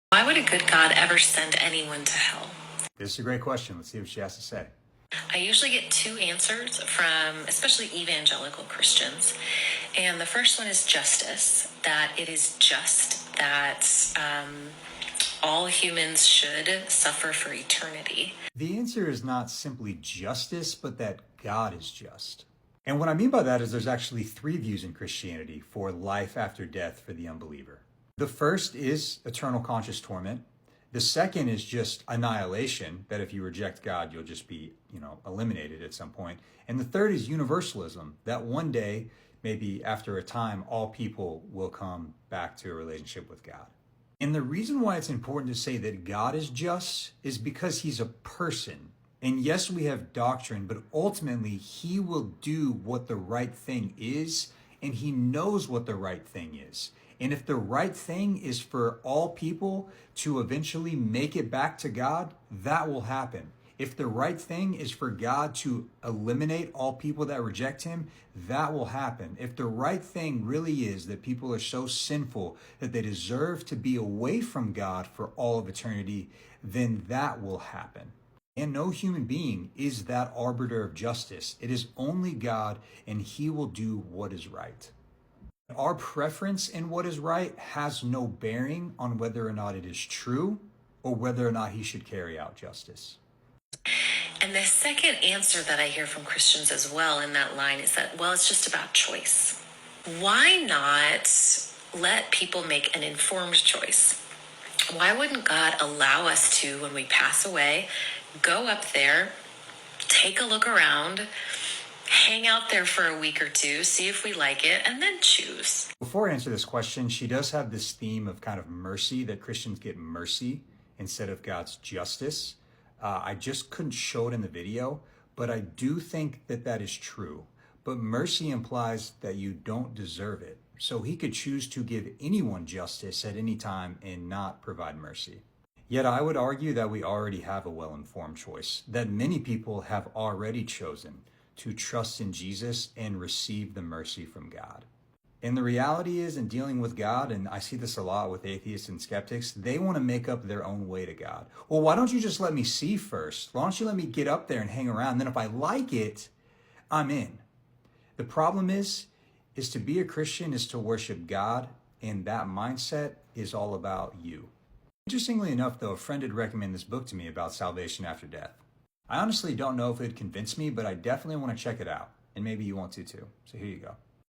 Why would a good God ever send anyone to hell? This is a great question. Let's see what she has to say. I usually get two answers from especially evangelical Christians. And the first one is justice, that it is just that all humans should suffer for eternity. The answer is not simply justice, but that God is just. And what I mean by that is there's actually three views in Christianity for life after death for the unbeliever. The first is eternal conscious torment. The second is just annihilation, that if you reject God, you'll just be, eliminated at some point. And the third is universalism, that one day, maybe after a time, all people will come back to a relationship with God. And the reason why it's important to say that God is just is because he's a person. And yes, we have doctrine, but ultimately he will do what the right thing is, and he knows what the right thing is. And if the right thing is for all people to eventually make it back to God, that will happen. If the right thing is for God to eliminate all people that reject him, that will happen. If the right thing really is that people are so sinful that they deserve to be away from God for all of eternity, then that will happen. And no human being is that arbiter of justice. It is only God, and he will do what is right. Our preference in what is right has no bearing on whether or not it is true or whether or not he should carry out justice. And the second answer that I hear from Christians as well in that line is that, well, it's just about choice. Why not let people make an informed choice? Why wouldn't God allow us to, when we pass away, go up there, take a look around, hang out there for a week or two, see if we like it, and then choose? Before I answer this question, she does have this theme of kind of mercy, that Christians get mercy instead of God's justice. I just couldn't show it in the video, but I do think that that is true. But mercy implies that you don't deserve it. So he could choose to give anyone justice at any time and not provide mercy. Yet I would argue that we already have a well-informed choice, that many people have already chosen to trust in Jesus and receive the mercy from God. And the reality is, in dealing with God, and I see this a lot with atheists and skeptics, they want to make up their own way to God. Well, why don't you just let me see first? Why don't you let me get up there and hang around? Then if I like it, I'm in. The problem is to be a Christian is to worship God, and that mindset is all about you. Interestingly enough, though, a friend had recommended this book to me about salvation after death. I honestly don't know if it would convince me, but I definitely want to check it out. And maybe you want to too. So here you go.